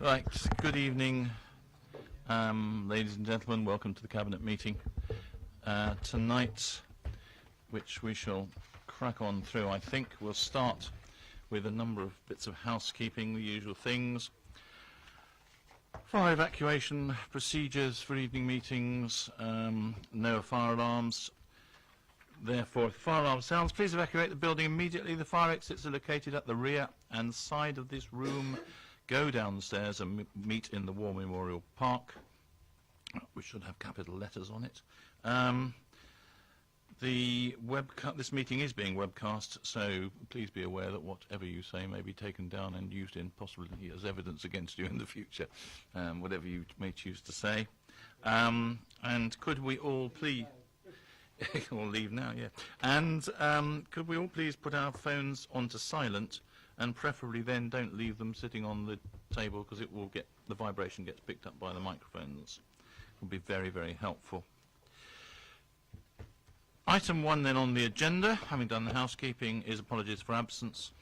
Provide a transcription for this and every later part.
Right, good evening, ladies and gentlemen. Welcome to the Cabinet meeting. Tonight, which we shall crack on through, I think we'll start with a number of bits of housekeeping, the usual things. Fire evacuation procedures for evening meetings, no fire alarms. Therefore, if the fire alarm sounds, please evacuate the building immediately. The fire exits are located at the rear and side of this room. Go down the stairs and meet in the War Memorial Park, which should have capital letters on it. This meeting is being webcast, so please be aware that whatever you say may be taken down and used in possibly as evidence against you in the future, whatever you may choose to say. And could we all please... We'll leave now, yeah. And could we all please put our phones onto silent, and preferably then don't leave them sitting on the table, because it will get, the vibration gets picked up by the microphones. It will be very, very helpful. Item 1 then on the agenda, having done the housekeeping, is apologies for absence.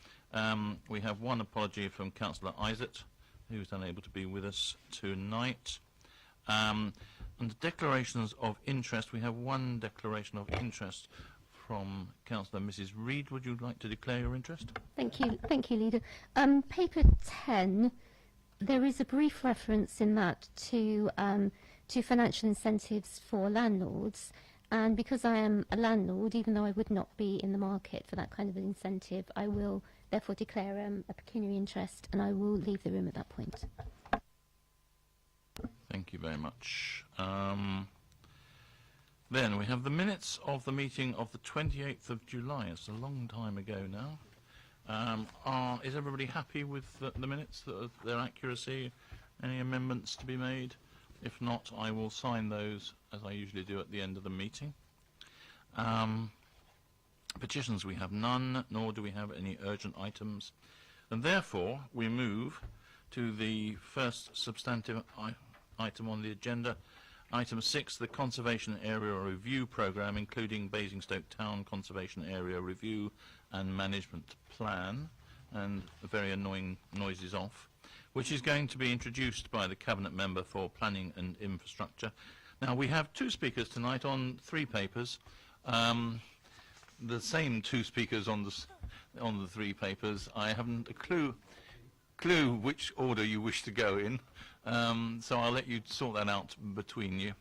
We have one apology from Councillor Isett, who is unable to be with us tonight. Under declarations of interest, we have one declaration of interest from Councillor Mrs. Reid. Would you like to declare your interest? Thank you, Leader. Paper 10, there is a brief reference in that to financial incentives for landlords, and because I am a landlord, even though I would not be in the market for that kind of an incentive, I will therefore declare a pecuniary interest, and I will leave the room at that point. Thank you very much. Then we have the minutes of the meeting of the 28th of July. It's a long time ago now. Is everybody happy with the minutes, their accuracy? Any amendments to be made? If not, I will sign those, as I usually do at the end of the meeting. Petitions we have none, nor do we have any urgent items. And therefore, we move to the first substantive item on the agenda, item 6, the Conservation Area Review Programme, including Basingstoke Town Conservation Area Review and Management Plan, and a very annoying noise is off, which is going to be introduced by the Cabinet Member for Planning and Infrastructure. Now, we have two speakers tonight on three papers, the same two speakers on the three papers. I haven't a clue which order you wish to go in, so I'll let you sort that out between you.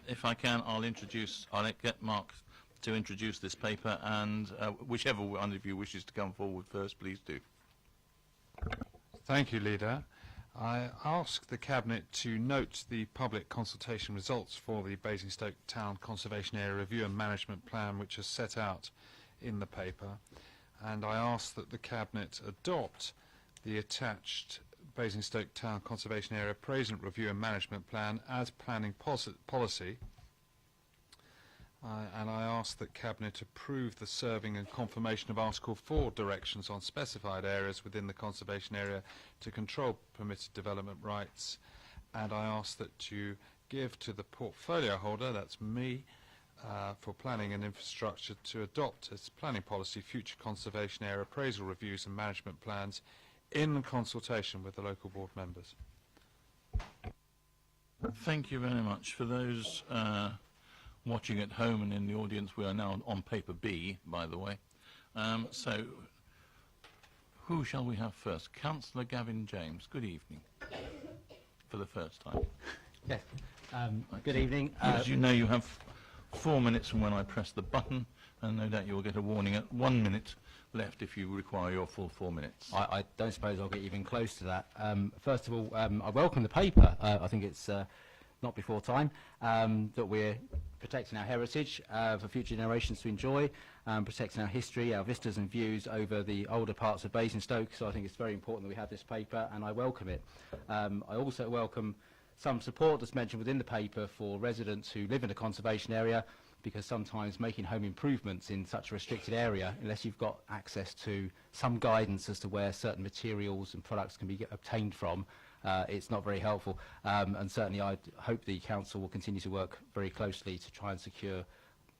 If I can, I'll get Mark to introduce this paper, and whichever one of you wishes to come forward first, please do. Thank you, Leader. I ask the Cabinet to note the public consultation results for the Basingstoke Town Conservation Area Review and Management Plan, which is set out in the paper, and I ask that the Cabinet adopt the attached Basingstoke Town Conservation Area Appraisal Review and Management Plan as planning policy, and I ask that Cabinet approve the serving and confirmation of Article 4 directions on specified areas within the conservation area to control permitted development rights, and I ask that you give to the portfolio holder, that's me, for planning and infrastructure, to adopt as planning policy future conservation area appraisal reviews and management plans in consultation with the local board members. Thank you very much. For those watching at home and in the audience, we are now on paper B, by the way. So, who shall we have first? Councillor Gavin James, good evening. For the first time. Yes, good evening. As you know, you have 4 minutes from when I press the button, and no doubt you will get a warning at 1 minute left if you require your full 4 minutes. I don't suppose I'll get even close to that. First of all, I welcome the paper. I think it's not before time that we're protecting our heritage for future generations to enjoy, protecting our history, our vistas and views over the older parts of Basingstoke. So I think it's very important that we have this paper, and I welcome it. I also welcome some support that's mentioned within the paper for residents who live in a conservation area, because sometimes making home improvements in such a restricted area, unless you've got access to some guidance as to where certain materials and products can be obtained from, it's not very helpful. And certainly I hope the council will continue to work very closely to try and secure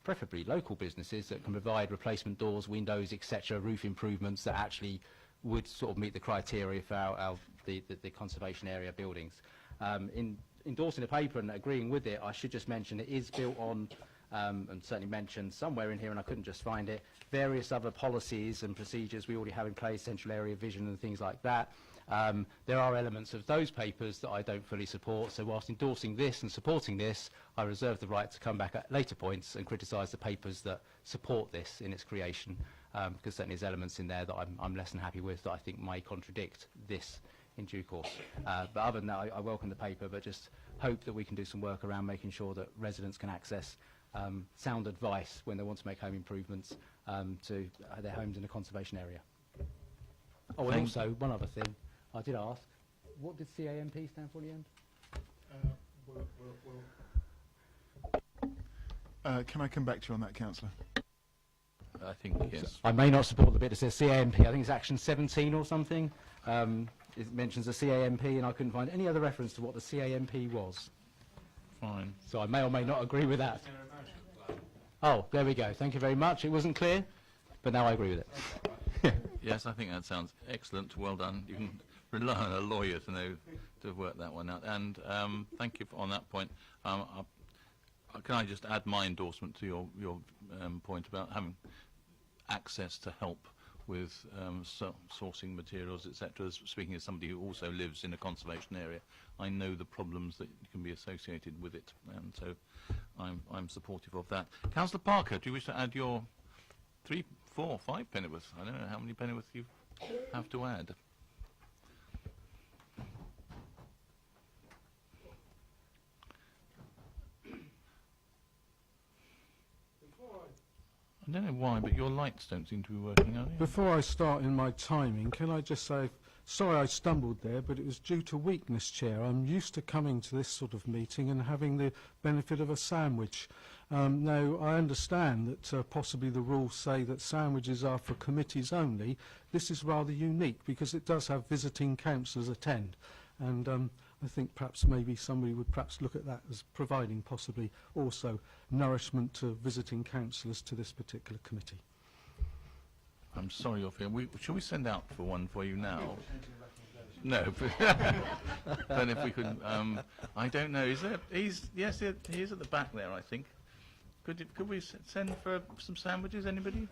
preferably local businesses that can provide replacement doors, windows, etc., roof improvements that actually would sort of meet the criteria for our the conservation area buildings. In endorsing the paper and agreeing with it, I should just mention it is built on, and certainly mentioned somewhere in here, and I couldn't just find it, various other policies and procedures we already have in place, central area vision and things like that. There are elements of those papers that I don't fully support, so whilst endorsing this and supporting this, I reserve the right to come back at later points and criticise the papers that support this in its creation, because certainly there's elements in there that I'm less than happy with that I think may contradict this in due course. But other than that, I welcome the paper, but just hope that we can do some work around making sure that residents can access sound advice when they want to make home improvements to their homes in a conservation area. Oh, and also, one other thing, I did ask, what did CAMP stand for in the end? Can I come back to you on that, Councillor? I think, yes. I may not support the bit that says CAMP. I think it's Action 17 or something. It mentions the CAMP, and I couldn't find any other reference to what the CAMP was. Fine. So I may or may not agree with that. Oh, there we go. Thank you very much. It wasn't clear, but now I agree with it. Yes, I think that sounds excellent. Well done. You can rely on a lawyer to know to work that one out. And thank you on that point. Can I just add my endorsement to your point about having access to help with sourcing materials, etc. Speaking as somebody who also lives in a conservation area, I know the problems that can be associated with it, and so I'm supportive of that. Councillor Parker, do you wish to add your 3, 4, 5 pennyworth? I don't know how many pennyworth you have to add. I don't know why, but your lights don't seem to be working, are they? Before I start in my timing, can I just say, sorry I stumbled there, but it was due to weakness, Chair. I'm used to coming to this sort of meeting and having the benefit of a sandwich. Now, I understand that possibly the rules say that sandwiches are for committees only. This is rather unique because it does have visiting councillors attend. And I think perhaps maybe somebody would perhaps look at that as providing possibly also nourishment to visiting councillors to this particular committee. I'm sorry you're feeling. Shall we send out for one for you now? No, but if we could, I don't know. Is there? Yes, he is at the back there, I think. Could we send for some sandwiches? Anybody?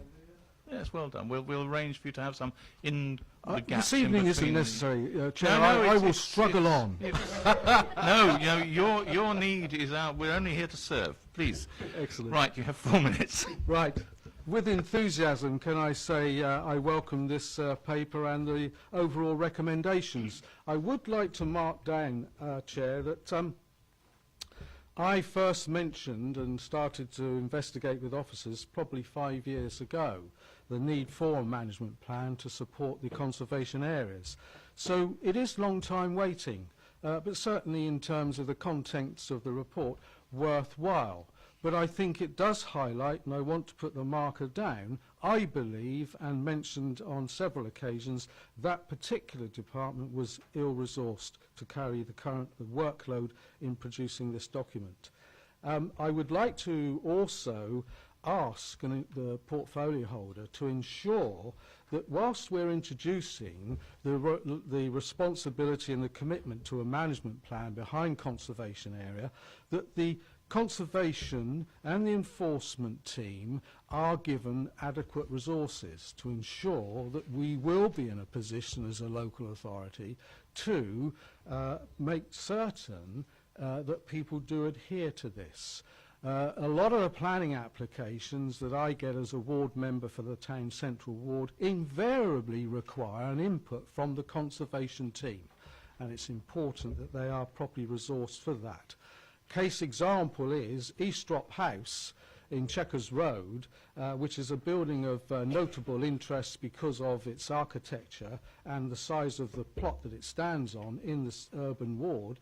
Yes, well done. We'll arrange for you to have some in the gaps. This evening isn't necessary, Chair. I will struggle on. No, you know, your need is out. We're only here to serve. Please. Excellent. Right, you have 4 minutes. Right. With enthusiasm, can I say I welcome this paper and the overall recommendations. I would like to mark down, Chair, that I first mentioned and started to investigate with officers probably 5 years ago the need for a management plan to support the conservation areas. So it is long time waiting, but certainly in terms of the contents of the report, worthwhile. But I think it does highlight, and I want to put the marker down, I believe, and mentioned on several occasions, that particular department was ill-resourced to carry the workload in producing this document. I would like to also ask the portfolio holder to ensure that whilst we're introducing the responsibility and the commitment to a management plan behind conservation area, that the conservation and the enforcement team are given adequate resources to ensure that we will be in a position as a local authority to make certain that people do adhere to this. A lot of the planning applications that I get as a ward member for the town central ward invariably require an input from the conservation team, and it's important that they are properly resourced for that. Case example is Eastrop House in Chequers Road, which is a building of notable interest because of its architecture and the size of the plot that it stands on in this urban ward.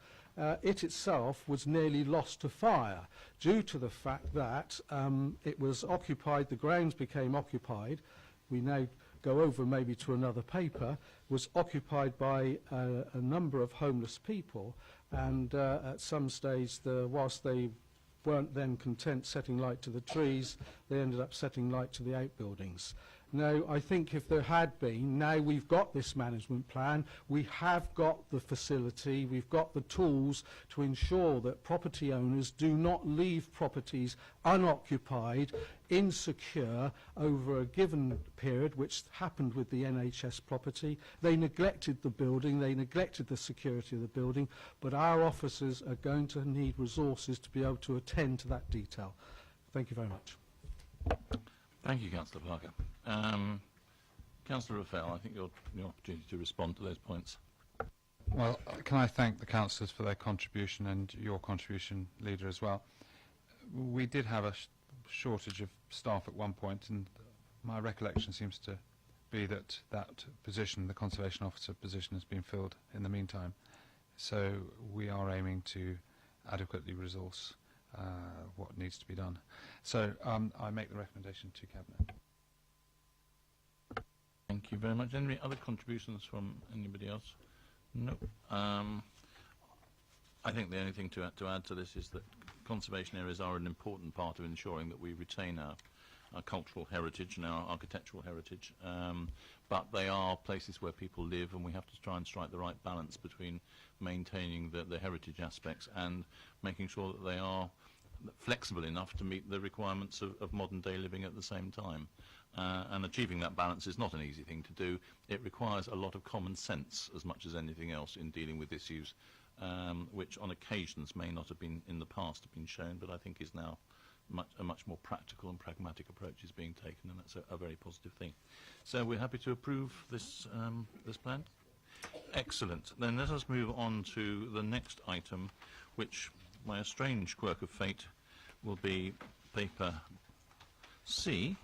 It itself was nearly lost to fire due to the fact that it was occupied, the grounds became occupied. We now go over maybe to another paper, was occupied by a number of homeless people, and at some stage, whilst they weren't then content setting light to the trees, they ended up setting light to the outbuildings. Now, I think if there had been, now we've got this management plan, we have got the facility, we've got the tools to ensure that property owners do not leave properties unoccupied, insecure over a given period, which happened with the NHS property. They neglected the building, they neglected the security of the building, but our officers are going to need resources to be able to attend to that detail. Thank you very much. Thank you, Councillor Parker. Councillor Raphael, I think your opportunity to respond to those points. Well, can I thank the councillors for their contribution and your contribution, Leader, as well. We did have a shortage of staff at one point, and my recollection seems to be that that position, the conservation officer position, has been filled in the meantime. So we are aiming to adequately resource what needs to be done. So I make the recommendation to Cabinet. Thank you very much. Any other contributions from anybody else? No. I think the only thing to add to this is that conservation areas are an important part of ensuring that we retain our cultural heritage and our architectural heritage, but they are places where people live, and we have to try and strike the right balance between maintaining the heritage aspects and making sure that they are flexible enough to meet the requirements of modern day living at the same time. And achieving that balance is not an easy thing to do. It requires a lot of common sense as much as anything else in dealing with issues which on occasions may not have been in the past have been shown, but I think is now a much more practical and pragmatic approach is being taken, and that's a very positive thing. So we're happy to approve this this plan. Excellent. Then let us move on to the next item, which by a strange quirk of fate will be paper C,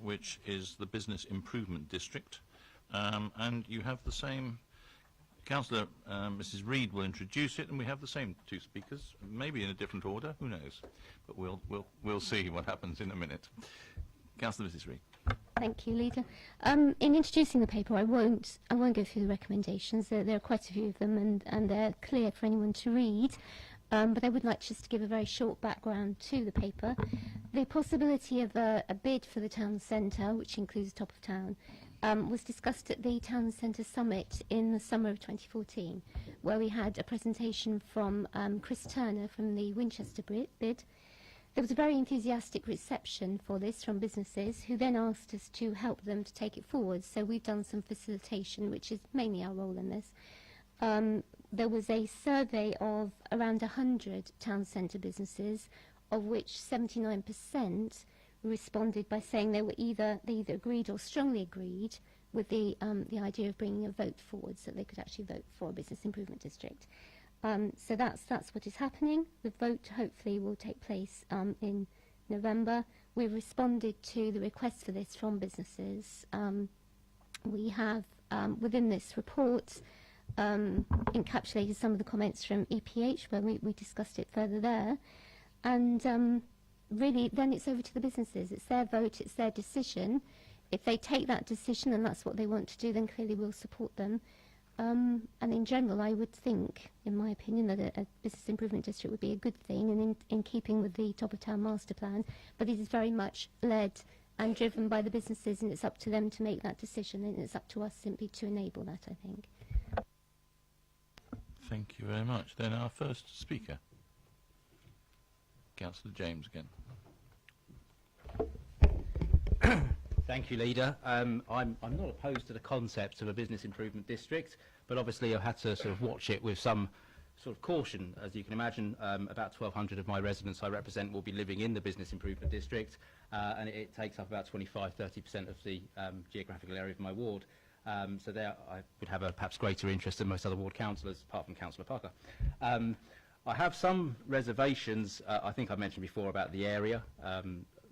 which is the Business Improvement District. And you have the same, Councillor Mrs. Reid will introduce it, and we have the same two speakers, maybe in a different order, who knows? But we'll see what happens in a minute. Councillor Mrs. Reid. Thank you, Leader. In introducing the paper, I won't go through the recommendations. There are quite a few of them, and they're clear for anyone to read. But I would like just to give a very short background to the paper. The possibility of a bid for the town centre, which includes top of town, was discussed at the Town Centre Summit in the summer of 2014, where we had a presentation from Chris Turner from the Winchester bid. There was a very enthusiastic reception for this from businesses, who then asked us to help them to take it forward. So we've done some facilitation, which is mainly our role in this. There was a survey of around 100 town centre businesses, of which 79% responded by saying they either agreed or strongly agreed with the idea of bringing a vote forward, so they could actually vote for a business improvement district. So that's what is happening. The vote hopefully will take place in November. We've responded to the request for this from businesses. We have within this report encapsulated some of the comments from EPH, where we discussed it further there, and really then it's over to the businesses. It's their vote, it's their decision. If they take that decision and that's what they want to do, then clearly we'll support them. And in general, I would think, in my opinion, that a business improvement district would be a good thing, and in keeping with the top of town master plan, but it is very much led and driven by the businesses, and it's up to them to make that decision, and it's up to us simply to enable that, I think. Thank you very much. Then our first speaker, Councillor James again. Thank you, Leader. I'm not opposed to the concept of a business improvement district, but obviously I've had to sort of watch it with some sort of caution. As you can imagine, about 1,200 of my residents I represent will be living in the business improvement district, and it takes up about 25–30% of the geographical area of my ward. So there I would have a perhaps greater interest than most other ward councillors, apart from Councillor Parker. I have some reservations. I think I mentioned before about the area,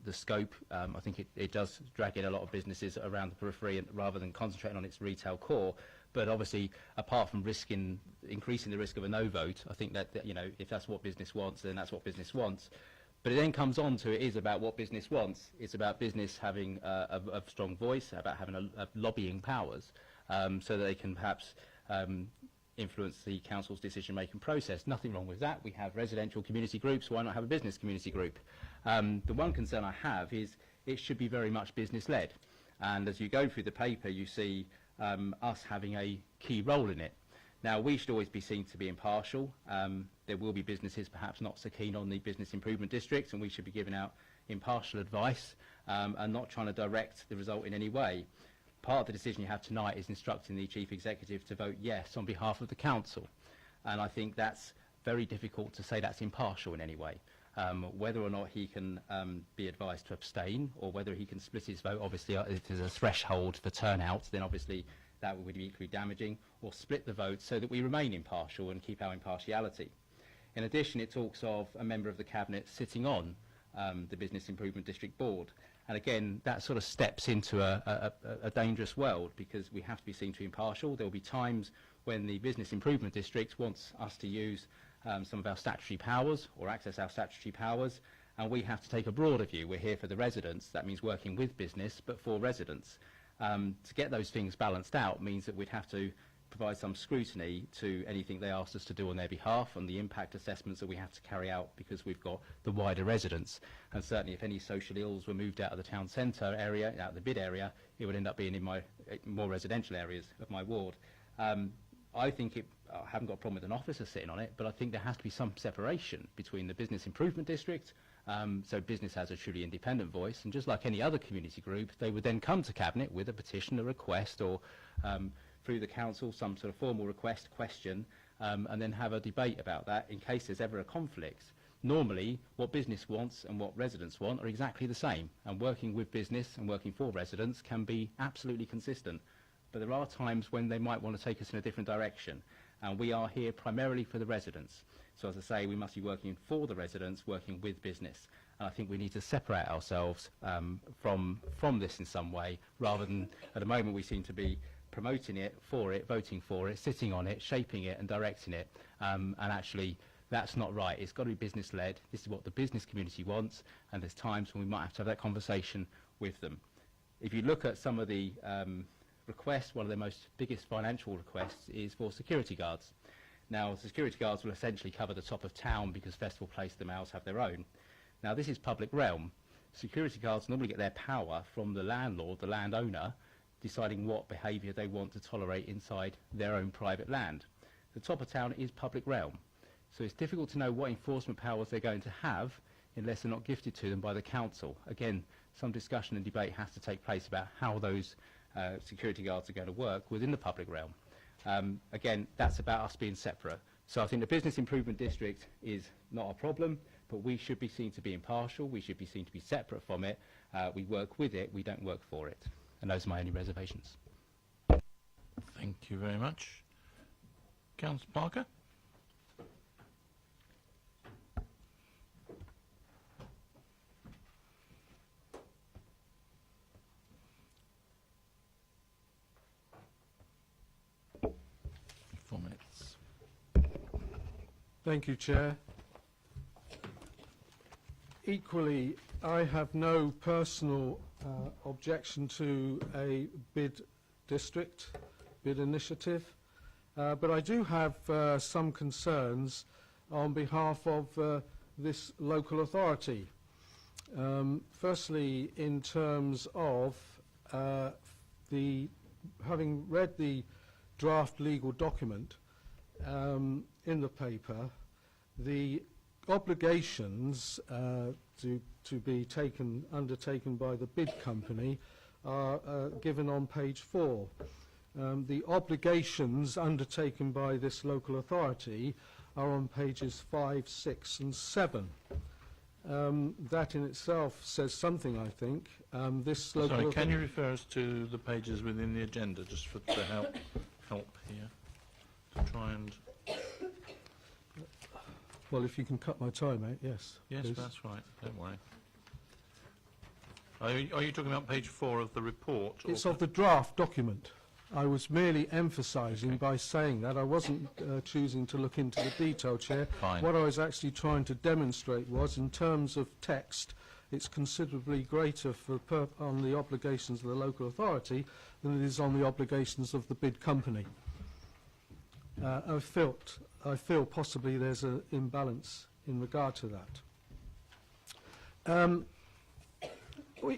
the scope. I think it does drag in a lot of businesses around the periphery, and rather than concentrating on its retail core. But obviously, apart from increasing the risk of a no vote, I think that you know, if that's what business wants, then that's what business wants. But it then comes on to, it is about what business wants. It's about business having a strong voice, about having a lobbying powers, so that they can perhaps influence the council's decision-making process. Nothing wrong with that. We have residential community groups. Why not have a business community group? The one concern I have is it should be very much business-led. And as you go through the paper, you see us having a key role in it. Now, we should always be seen to be impartial. There will be businesses perhaps not so keen on the business improvement districts, and we should be giving out impartial advice and not trying to direct the result in any way. Part of the decision you have tonight is instructing the Chief Executive to vote yes on behalf of the Council. And I think that's very difficult to say that's impartial in any way. Whether or not he can be advised to abstain, or whether he can split his vote, obviously if there's a threshold for turnout, then obviously that would be equally damaging, or split the vote so that we remain impartial and keep our impartiality. In addition, it talks of a member of the Cabinet sitting on the Business Improvement District Board. And again, that sort of steps into a dangerous world, because we have to be seen to be impartial. There will be times when the Business Improvement District wants us to use some of our statutory powers or access our statutory powers, and we have to take a broader view. We're here for the residents. That means working with business, but for residents. To get those things balanced out means that we'd have to provide some scrutiny to anything they asked us to do on their behalf, and the impact assessments that we have to carry out, because we've got the wider residents. And certainly if any social ills were moved out of the town centre area, out of the bid area, it would end up being in my more residential areas of my ward. I think I haven't got a problem with an officer sitting on it, but I think there has to be some separation between the business improvement district, so business has a truly independent voice, and just like any other community group, they would then come to Cabinet with a petition, a request, or through the council some sort of formal request, question, and then have a debate about that in case there's ever a conflict. Normally, what business wants and what residents want are exactly the same, and working with business and working for residents can be absolutely consistent. But there are times when they might want to take us in a different direction, and we are here primarily for the residents. So as I say, we must be working for the residents, working with business. And I think we need to separate ourselves from this in some way, rather than at the moment we seem to be promoting it, for it, voting for it, sitting on it, shaping it and directing it. And actually, that's not right. It's got to be business-led. This is what the business community wants, and there's times when we might have to have that conversation with them. If you look at some of the requests, one of the biggest financial requests is for security guards. Now, security guards will essentially cover the top of town because Festival Place, the Males have their own. Now, this is public realm. Security guards normally get their power from the landlord, the landowner, deciding what behaviour they want to tolerate inside their own private land. The top of town is public realm, so it's difficult to know what enforcement powers they're going to have unless they're not gifted to them by the council. Again, some discussion and debate has to take place about how those security guards are going to work within the public realm. Again, that's about us being separate. So I think the Business Improvement District is not a problem, but we should be seen to be impartial. We should be seen to be separate from it. We work with it, we don't work for it. And those are my only reservations. Thank you very much. Councillor Parker? Thank you, Chair. Equally, I have no personal objection to a bid district, bid initiative, but I do have some concerns on behalf of this local authority. Firstly, in terms of having read the draft legal document in the paper, the obligations to be undertaken by the bid company are given on page 4. The obligations undertaken by this local authority are on pages 5, 6 and 7. That in itself says something, I think. This local Sorry, can you refer us to the pages within the agenda, just to help here, to try and... Well, if you can cut my time out, yes. Yes, please. that's right. Don't worry. Are you talking about page 4 of the report? It's of the draft document. I was merely emphasising by saying that. I wasn't choosing to look into the detail, Chair. Fine. What I was actually trying to demonstrate was, in terms of text, it's considerably greater on the obligations of the local authority than it is on the obligations of the bid company. I feel possibly there's an imbalance in regard to that.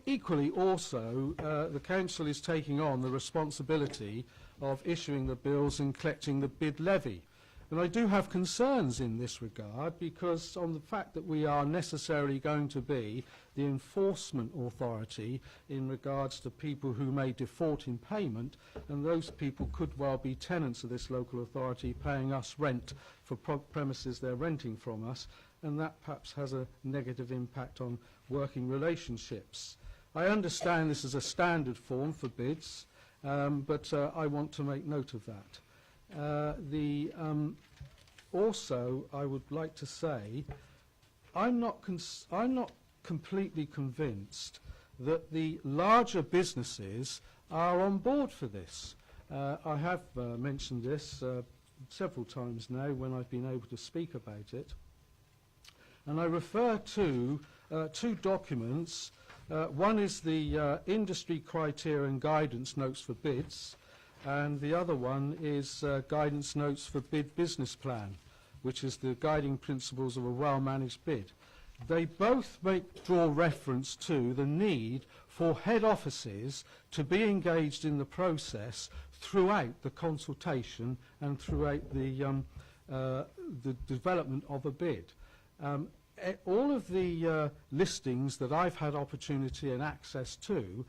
Equally also, the council is taking on the responsibility of issuing the bills and collecting the bid levy. And I do have concerns in this regard, because on the fact that we are necessarily going to be the enforcement authority in regards to people who may default in payment, and those people could well be tenants of this local authority paying us rent for premises they're renting from us, and that perhaps has a negative impact on working relationships. I understand this is a standard form for bids, but I want to make note of that. Also, I would like to say, I'm not completely convinced that the larger businesses are on board for this. I have mentioned this several times now when I've been able to speak about it. And I refer to two documents. One is the industry criteria and guidance notes for bids, and the other one is guidance notes for bid business plan, which is the guiding principles of a well-managed bid. They both draw reference to the need for head offices to be engaged in the process throughout the consultation and throughout the development of a bid. All of the listings that I've had opportunity and access to,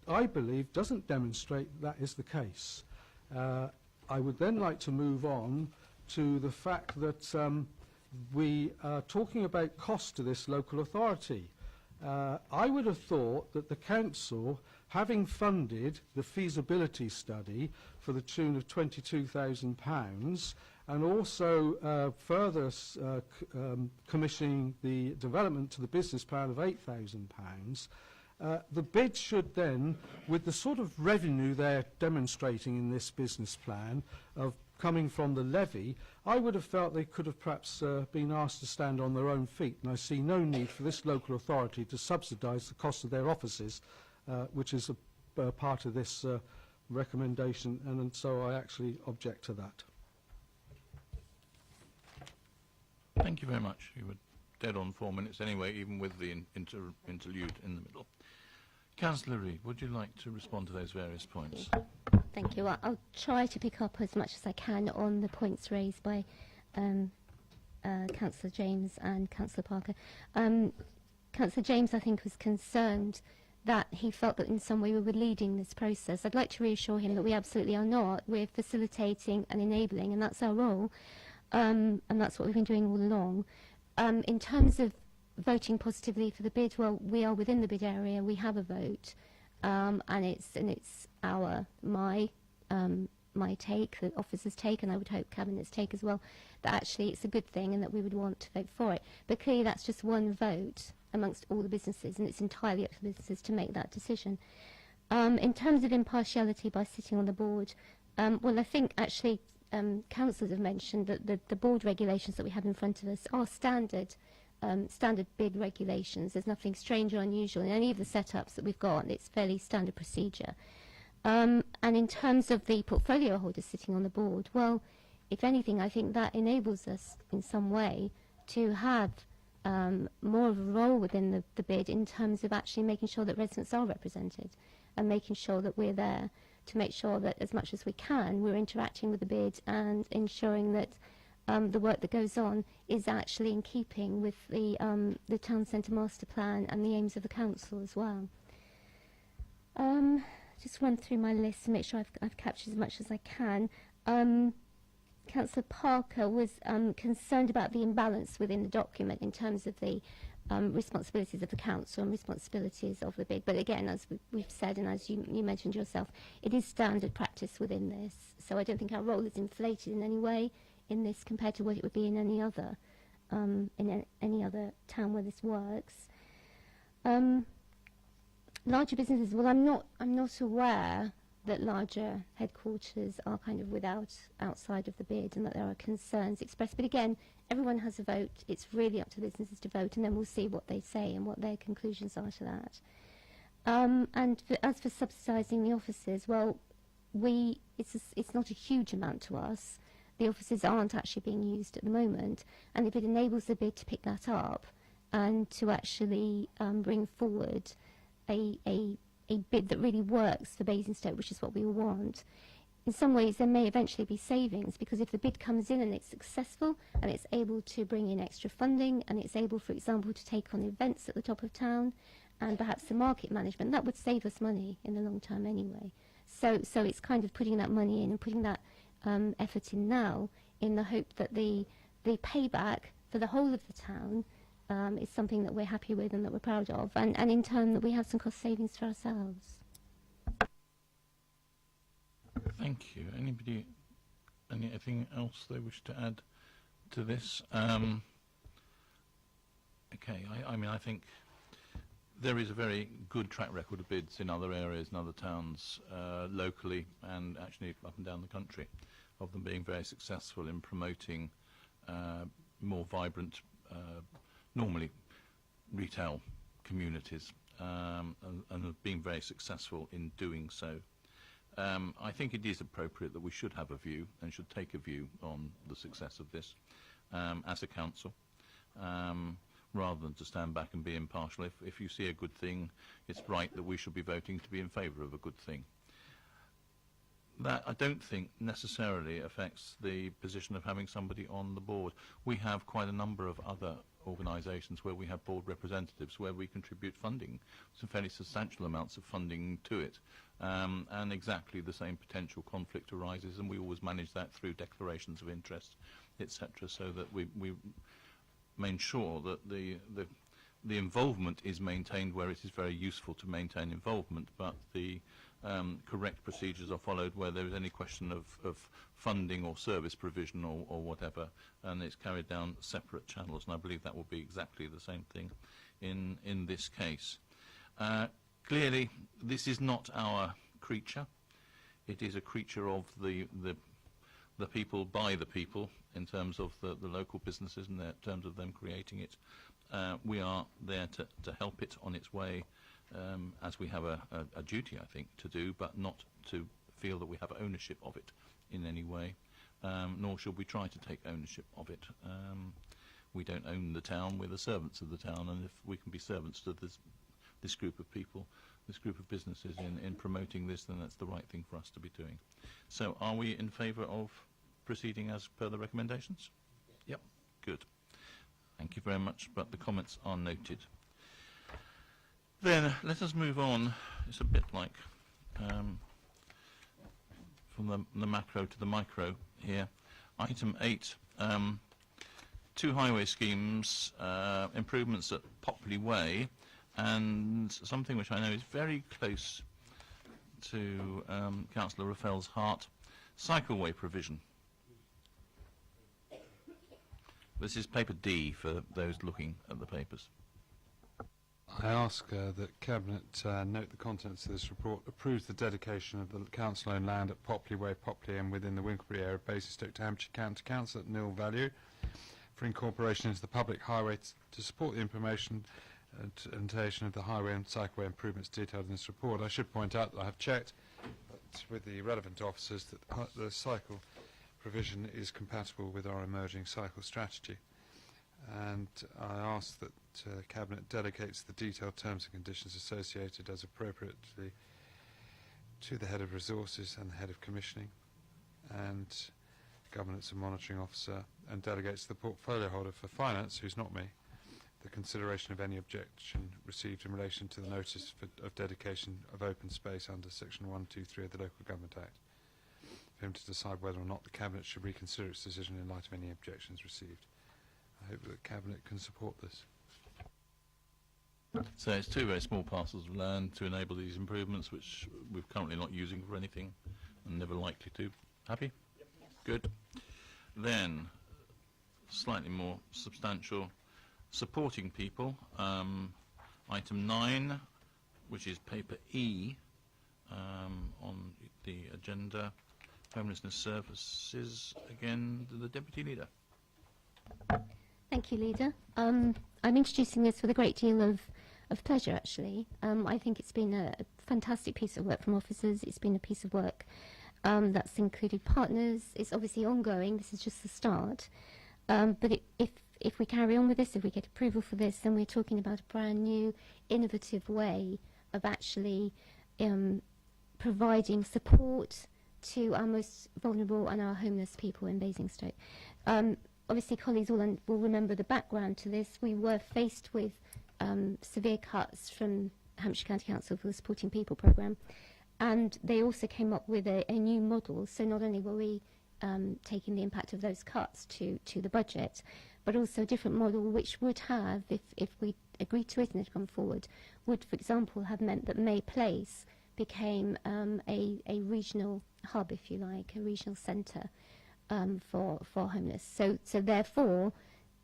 I believe, doesn't demonstrate that is the case. I would then like to move on to the fact that we are talking about cost to this local authority. I would have thought that the council, having funded the feasibility study for the tune of £22,000, and also further commissioning the development to the business plan of £8,000, the bid should then, with the sort of revenue they're demonstrating in this business plan of coming from the levy, I would have felt they could have perhaps been asked to stand on their own feet, and I see no need for this local authority to subsidise the cost of their offices, which is a part of this recommendation, and so I actually object to that. Thank you very much. You were dead on 4 minutes anyway, even with the interlude in the middle. Councillor Reid, would you like to respond to those various points? Thank you. I'll try to pick up as much as I can on the points raised by Councillor James and Councillor Parker. Councillor James, I think, was concerned that he felt that in some way we were leading this process. I'd like to reassure him that we absolutely are not. We're facilitating and enabling, and that's our role, and that's what we've been doing all along. In terms of voting positively for the bid, well, we are within the bid area. We have a vote, and it's my take, the officers' take, and I would hope Cabinet's take as well, that actually it's a good thing and that we would want to vote for it. But clearly that's just one vote amongst all the businesses, and it's entirely up to the businesses to make that decision. In terms of impartiality by sitting on the board, well, I think actually councillors have mentioned that the board regulations that we have in front of us are standard bid regulations. There's nothing strange or unusual in any of the setups that we've got. It's fairly standard procedure. And in terms of the portfolio holders sitting on the board, well, if anything, I think that enables us in some way to have more of a role within the bid in terms of actually making sure that residents are represented and making sure that we're there to make sure that as much as we can we're interacting with the bid and ensuring that the work that goes on is actually in keeping with the town centre master plan and the aims of the council as well. Just run through my list to make sure I've captured as much as I can. Councillor Parker was concerned about the imbalance within the document in terms of the responsibilities of the council and responsibilities of the bid. But again, as we've said, and as you mentioned yourself, it is standard practice within this. So I don't think our role is inflated in any way in this compared to what it would be in any other town where this works. Larger businesses, well, I'm not aware that larger headquarters are kind of outside of the bid and that there are concerns expressed. But again, everyone has a vote. It's really up to businesses to vote, and then we'll see what they say and what their conclusions are to that. As for subsidising the offices, well, it's not a huge amount to us. the offices aren't actually being used at the moment. And if it enables the bid to pick that up and to actually bring forward a bid that really works for Basingstoke, which is what we all want, in some ways there may eventually be savings, because if the bid comes in and it's successful and it's able to bring in extra funding and it's able, for example, to take on events at the top of town and perhaps the market management, that would save us money in the long term anyway. So it's kind of putting that money in and putting that effort in now in the hope that the payback for the whole of the town is something that we're happy with and that we're proud of, and in turn that we have some cost savings for ourselves. Thank you. Anybody, anything else they wish to add to this? Okay, I mean, I think there is a very good track record of bids in other areas, in other towns, locally and actually up and down the country, of them being very successful in promoting more vibrant, normally retail communities, and have been very successful in doing so. I think it is appropriate that we should have a view and should take a view on the success of this as a council, rather than to stand back and be impartial. If you see a good thing, it's right that we should be voting to be in favour of a good thing. That, I don't think, necessarily affects the position of having somebody on the board. We have quite a number of other organisations where we have board representatives, where we contribute funding, some fairly substantial amounts of funding to it, and exactly the same potential conflict arises, and we always manage that through declarations of interest, etc., so that we make sure that the involvement is maintained where it is very useful to maintain involvement, but the correct procedures are followed where there is any question of funding or service provision or whatever, and it's carried down separate channels, and I believe that will be exactly the same thing in this case. Clearly, this is not our creature. It is a creature of the people by the people, in terms of the local businesses and in terms of them creating it. We are there to help it on its way, as we have a duty, I think, to do, but not to feel that we have ownership of it in any way, nor should we try to take ownership of it. We don't own the town, we're the servants of the town, and if we can be servants to this group of people, this group of businesses in promoting this, then that's the right thing for us to be doing. So are we in favour of proceeding as per the recommendations? Yep, good. Thank you very much, but the comments are noted. Then let us move on. It's a bit like from the macro to the micro here. Item 8, 2 highway schemes, improvements at Popley Way, and something which I know is very close to Councillor Raffel's heart, cycleway provision. This is paper D for those looking at the papers. I ask that Cabinet note the contents of this report, approves the dedication of the council-owned land at Popley Way, Popley and within the Winklebury area of Basingstoke to Hampshire County Council at nil value for incorporation into the public highway to support the implementation of the highway and cycleway improvements detailed in this report. I should point out that I have checked with the relevant officers that the cycle provision is compatible with our emerging cycle strategy, and I ask that Cabinet dedicates the detailed terms and conditions associated as appropriately to the Head of Resources and the Head of Commissioning and Governance and Monitoring Officer, and delegates the portfolio holder for Finance, who's not me, the consideration of any objection received in relation to the notice of dedication of open space under Section 123 of the Local Government Act, for him to decide whether or not the Cabinet should reconsider its decision in light of any objections received. I hope that the Cabinet can support this. So it's 2 very small parcels of land to enable these improvements, which we're currently not using for anything and never likely to. Happy? Yep. Good. Then, slightly more substantial, supporting people. Item 9, which is paper E on the agenda. Homelessness Services, again, the Deputy Leader. Thank you, Leader. I'm introducing this with a great deal of pleasure, actually. I think it's been a fantastic piece of work from officers. It's been a piece of work That's included partners. It's obviously ongoing. This is just the start. But if we carry on with this, if we get approval for this, then we're talking about a brand new, innovative way of actually providing support to our most vulnerable and our homeless people in Basingstoke. Obviously, colleagues will remember the background to this. We were faced with severe cuts from Hampshire County Council for the Supporting People programme, and they also came up with a new model. So not only were we taking the impact of those cuts to the budget, but also a different model which would have, if we agreed to it and it had gone forward, would, for example, have meant that May Place became a regional hub, if you like, a regional centre for homeless. So therefore,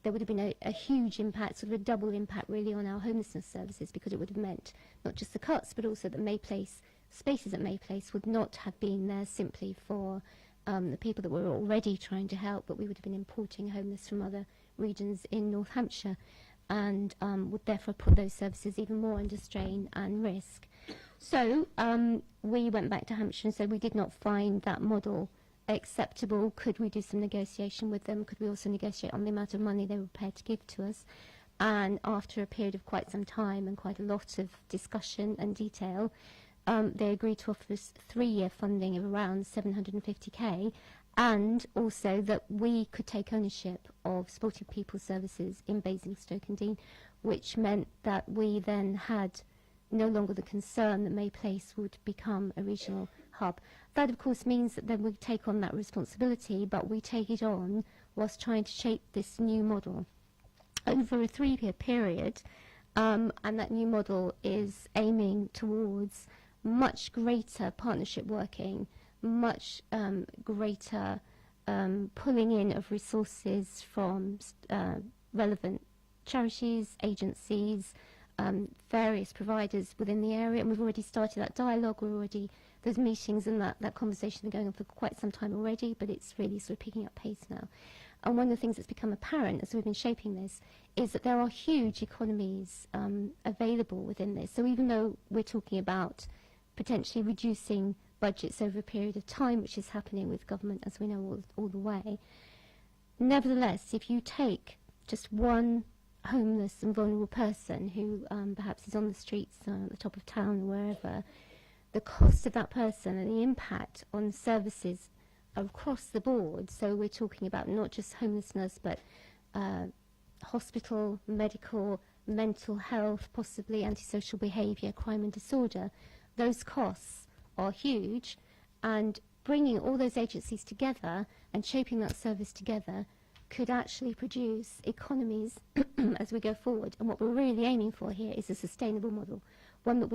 there would have been a huge impact, sort of a double impact really on our homelessness services, because it would have meant not just the cuts, but also that May Place, spaces at May Place would not have been there simply for the people that we're already trying to help, but we would have been importing homeless from other regions in North Hampshire, and would therefore put those services even more under strain and risk. So we went back to Hampshire and said we did not find that model acceptable. Could we do some negotiation with them? Could we also negotiate on the amount of money they were prepared to give to us? And after a period of quite some time and quite a lot of discussion and detail, they agreed to offer us 3-year funding of around 750k, and also that we could take ownership of supported people services in Basingstoke and Dean, which meant that we then had no longer the concern that May Place would become a regional hub. That, of course, means that then we take on that responsibility, but we take it on whilst trying to shape this new model over a 3-year period, and that new model is aiming towards much greater partnership working, much greater pulling in of resources from relevant charities, agencies, various providers within the area, and we've already started that dialogue. Those meetings and that conversation are going on for quite some time already, but it's really sort of picking up pace now. And one of the things that's become apparent as we've been shaping this is that there are huge economies available within this. So even though we're talking about potentially reducing budgets over a period of time, which is happening with government, as we know, all the way, nevertheless, if you take just one homeless and vulnerable person who perhaps is on the streets at the top of town or wherever, the cost of that person and the impact on services across the board, so we're talking about not just homelessness, but hospital, medical, mental health, possibly antisocial behaviour, crime and disorder, those costs are huge, and bringing all those agencies together and shaping that service together could actually produce economies as we go forward. And what we're really aiming for here is a sustainable model, one that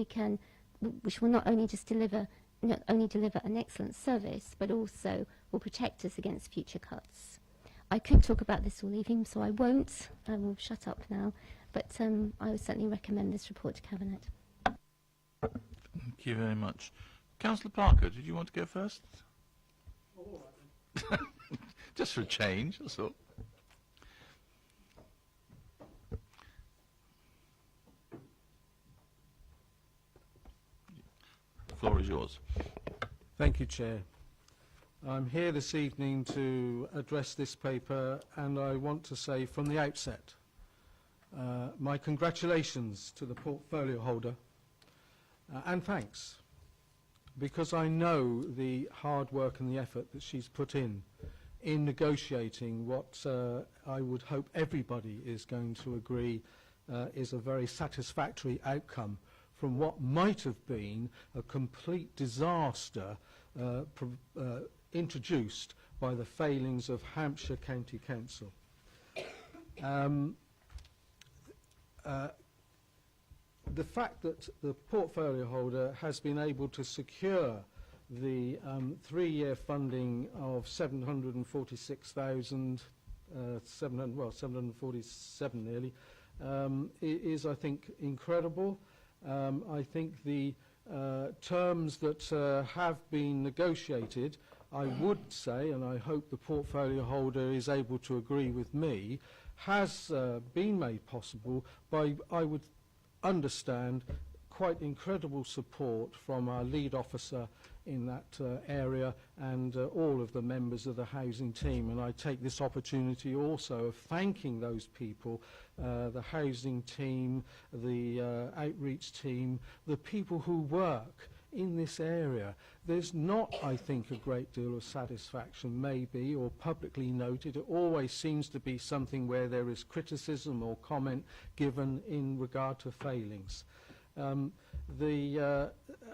which will not only deliver an excellent service, but also will protect us against future cuts. I could talk about this all evening, so I won't. I will shut up now. But I would certainly recommend this report to Cabinet. Thank you very much. Councillor Parker, did you want to go first? Just for a change, that's all. The floor is yours. Thank you, Chair. I'm here this evening to address this paper, and I want to say from the outset my congratulations to the portfolio holder and thanks, because I know the hard work and the effort that she's put in negotiating what I would hope everybody is going to agree is a very satisfactory outcome from what might have been a complete disaster introduced by the failings of Hampshire County Council. The fact that the portfolio holder has been able to secure the 3-year funding of 747 nearly, is, I think, incredible. I think the terms that have been negotiated, I would say, and I hope the portfolio holder is able to agree with me, has been made possible by, I would understand, quite incredible support from our lead officer in that area and all of the members of the housing team. And I take this opportunity also of thanking those people, the housing team, the outreach team, the people who work in this area. There's not, I think, a great deal of satisfaction, maybe, or publicly noted. It always seems to be something where there is criticism or comment given in regard to failings. And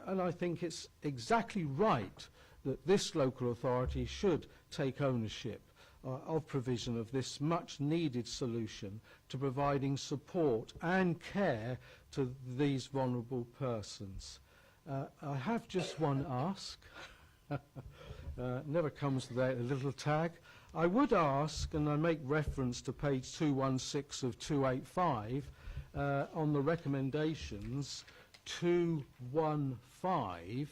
I think it's exactly right that this local authority should take ownership of provision of this much needed solution to providing support and care to these vulnerable persons. I have just one ask. Never comes without a little tag. I would ask, and I make reference to page 216 of 285, on the recommendations 215,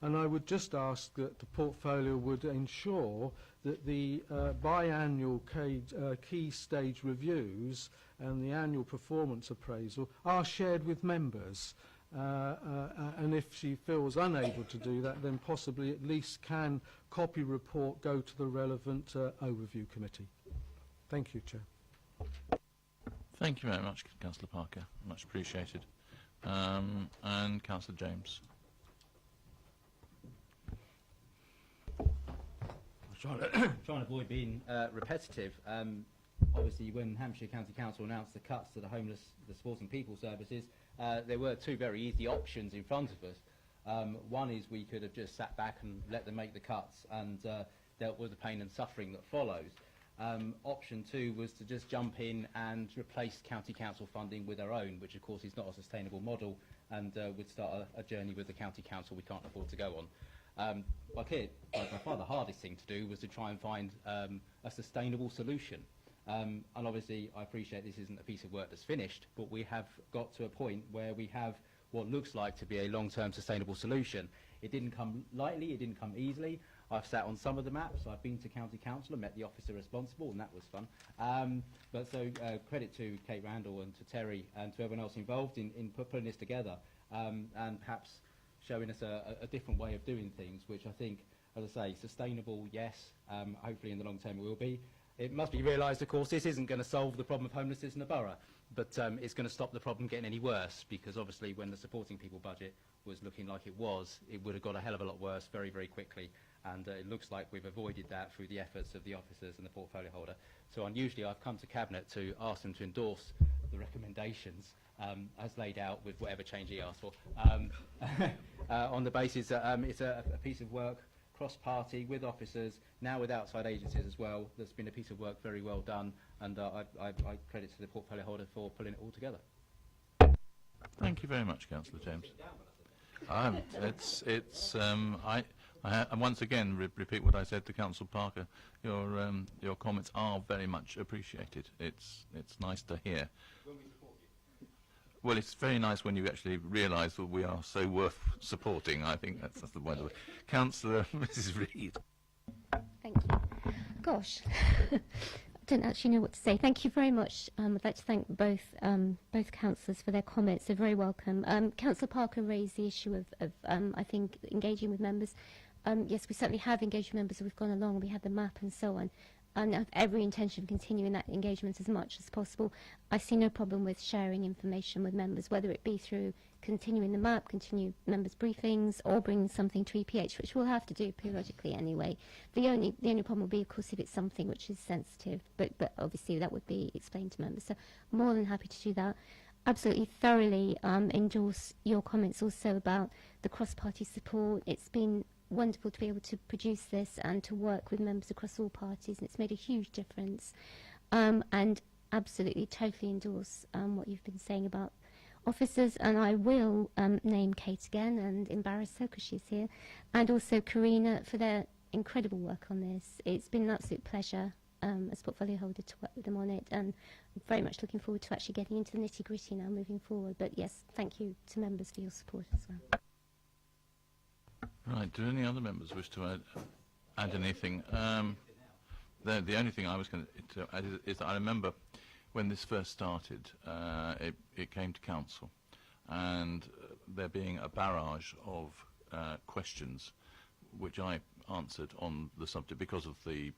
and I would just ask that the portfolio would ensure that the biannual key stage reviews and the annual performance appraisal are shared with members. And if she feels unable to do that, then possibly at least can copy report go to the relevant overview committee. Thank you, Chair. Thank you very much, Councillor Parker. Much appreciated. And Councillor James. Trying to avoid being repetitive. Obviously, when Hampshire County Council announced the cuts to the supporting people services, there were two very easy options in front of us. One is we could have just sat back and let them make the cuts and dealt with the pain and suffering that follows. Option two was to just jump in and replace county council funding with our own, which of course is not a sustainable model and would start a journey with the county council we can't afford to go on. By far the hardest thing to do was to try and find a sustainable solution. And obviously I appreciate this isn't a piece of work that's finished, but we have got to a point where we have what looks like to be a long-term sustainable solution. It didn't come lightly, it didn't come easily. I've sat on some of the maps, I've been to county council and met the officer responsible, and that was fun. But credit to Kate Randall and to Terry and to everyone else involved in putting this together, and perhaps showing us a different way of doing things, which I think, as I say, sustainable, yes, hopefully in the long term it will be. It must be realised, of course, this isn't going to solve the problem of homelessness in the borough, but it's going to stop the problem getting any worse, because obviously when the supporting people budget was looking like it would have got a hell of a lot worse very, very quickly, and it looks like we've avoided that through the efforts of the officers and the portfolio holder. So unusually I've come to Cabinet to ask them to endorse the recommendations as laid out with whatever change he asked for, on the basis that it's a piece of work cross-party with officers, now with outside agencies as well. That's been a piece of work very well done, and I credit to the portfolio holder for pulling it all together. Thank you very much, Councillor James. I once again repeat what I said to Councillor Parker. Your comments are very much appreciated. It's nice to hear. Well, it's very nice when you actually realise that we are so worth supporting. I think that's the way. Councillor Mrs. Reid. Thank you. Gosh, I don't actually know what to say. Thank you very much. I'd like to thank both councillors for their comments. They're very welcome. Councillor Parker raised the issue of I think, engaging with members. Yes, we certainly have engaged with members as we've gone along. We had the map and so on. And I have every intention of continuing that engagement as much as possible. I see no problem with sharing information with members, whether it be through continuing the map, continue members' briefings, or bringing something to EPH, which we'll have to do periodically anyway. The only problem will be, of course, if it's something which is sensitive, but obviously that would be explained to members. So more than happy to do that. Absolutely thoroughly endorse your comments also about the cross-party support. It's been wonderful to be able to produce this and to work with members across all parties, and it's made a huge difference. And absolutely, totally endorse what you've been saying about officers, and I will name Kate again and embarrass her because she's here, and also Karina for their incredible work on this. It's been an absolute pleasure as portfolio holder to work with them on it, and I'm very much looking forward to actually getting into the nitty-gritty now moving forward. But yes, thank you to members for your support as well. Right, do any other members wish to add anything? The only thing I was going to add is that I remember when this first started, it came to council, and there being a barrage of questions which I answered on the subject because of the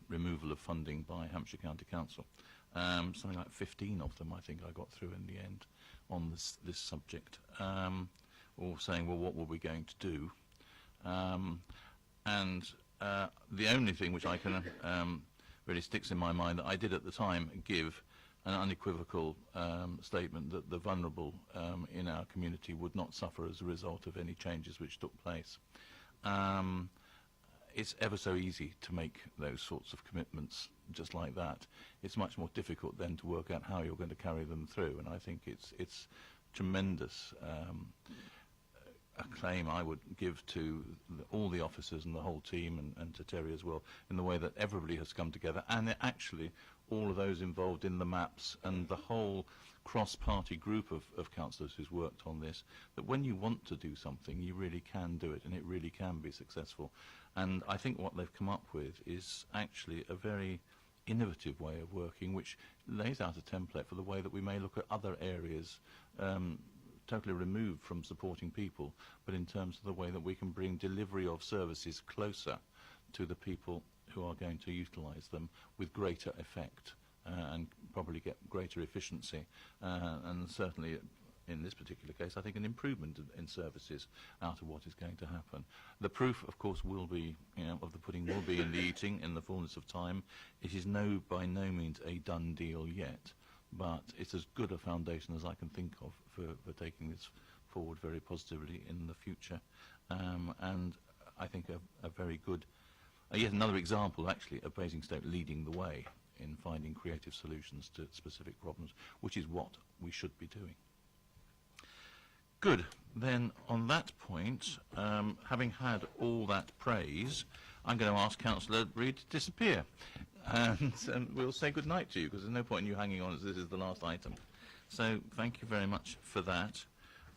removal of funding by Hampshire County Council. Something like 15 of them I think I got through in the end on this subject, all saying, well, what were we going to do? The only thing which I can really sticks in my mind that I did at the time give an unequivocal statement that the vulnerable in our community would not suffer as a result of any changes which took place. It's ever so easy to make those sorts of commitments just like that. It's much more difficult then to work out how you're going to carry them through, and I think it's tremendous acclaim I would give to all the officers and the whole team, and to Terry as well, in the way that everybody has come together, and actually all of those involved in the maps and the whole cross-party group of councillors who's worked on this, that when you want to do something, you really can do it, and it really can be successful. And I think what they've come up with is actually a very innovative way of working, which lays out a template for the way that we may look at other areas totally removed from supporting people, but in terms of the way that we can bring delivery of services closer to the people who are going to utilise them with greater effect and probably get greater efficiency, and certainly in this particular case I think an improvement in services out of what is going to happen. The proof of course will be, of the pudding will be in the eating in the fullness of time. It is by no means a done deal yet, but it's as good a foundation as I can think of for taking this forward very positively in the future. And I think a very good, yet another example actually of Basingstoke leading the way in finding creative solutions to specific problems, which is what we should be doing. Good. Then on that point, having had all that praise, I'm going to ask Councillor Reid to disappear. And we'll say good night to you, because there's no point in you hanging on as this is the last item. So thank you very much for that.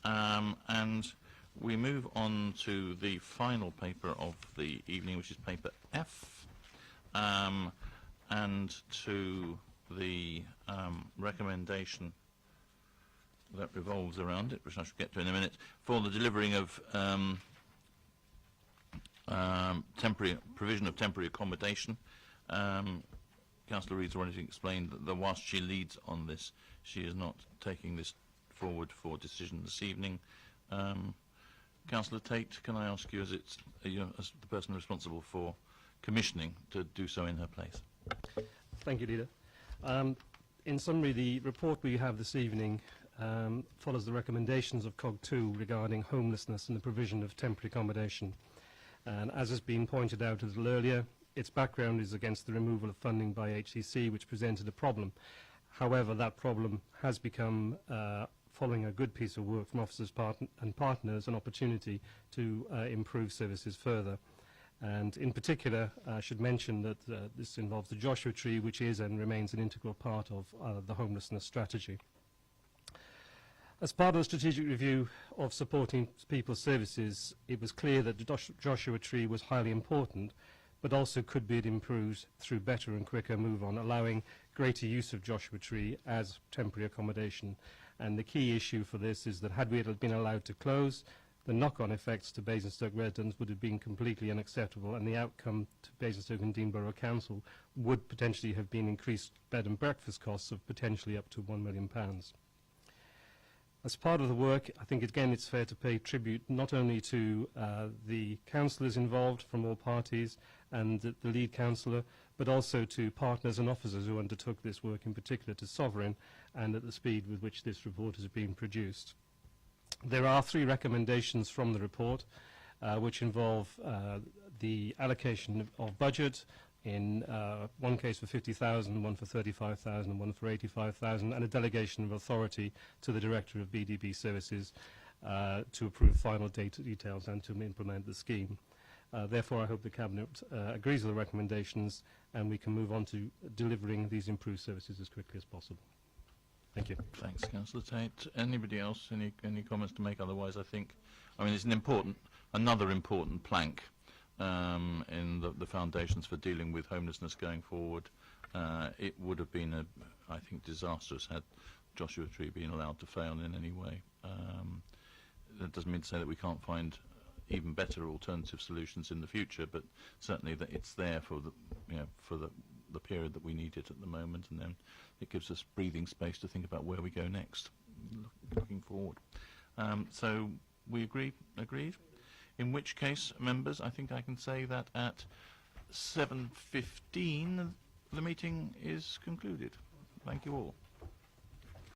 And we move on to the final paper of the evening, which is paper F, and to the recommendation that revolves around it, which I shall get to in a minute, for the delivering of provision of temporary accommodation. Councillor Reid's already explained that whilst she leads on this, she is not taking this forward for decision this evening. Councillor Tate, can I ask you, as the person responsible for commissioning, to do so in her place? Thank you, Leader. In summary, the report we have this evening follows the recommendations of COG2 regarding homelessness and the provision of temporary accommodation. And as has been pointed out a little earlier, its background is against the removal of funding by HCC, which presented a problem. However, that problem has become, following a good piece of work from officers and partners, an opportunity to improve services further. And in particular, I should mention that this involves the Joshua Tree, which is and remains an integral part of the homelessness strategy. As part of the strategic review of supporting people's services, it was clear that the Joshua Tree was highly important, but also could be improved through better and quicker move on, allowing greater use of Joshua Tree as temporary accommodation. And the key issue for this is that had we been allowed to close, the knock-on effects to Basingstoke residents would have been completely unacceptable, and the outcome to Basingstoke and Dean Borough Council would potentially have been increased bed and breakfast costs of potentially up to £1 million. As part of the work, I think again it's fair to pay tribute not only to the councillors involved from all parties and the lead councillor, but also to partners and officers who undertook this work, in particular to Sovereign, and at the speed with which this report has been produced. There are 3 recommendations from the report which involve the allocation of budget, in one case for 50,000, one for 35,000 and one for 85,000, and a delegation of authority to the Director of BDB Services to approve final details and to implement the scheme. Therefore, I hope the Cabinet agrees with the recommendations and we can move on to delivering these improved services as quickly as possible. Thank you. Thanks, Councillor Tate. Anybody else? Any comments to make? Otherwise, I mean, it's another important plank in the foundations for dealing with homelessness going forward, It would have been, I think, disastrous had Joshua Tree been allowed to fail in any way. That doesn't mean to say that we can't find even better alternative solutions in the future, but certainly that it's there for the, for the period that we need it at the moment, and then it gives us breathing space to think about where we go next, looking forward. So we agreed? In which case, members, I think I can say that at 7:15 the meeting is concluded. Thank you all.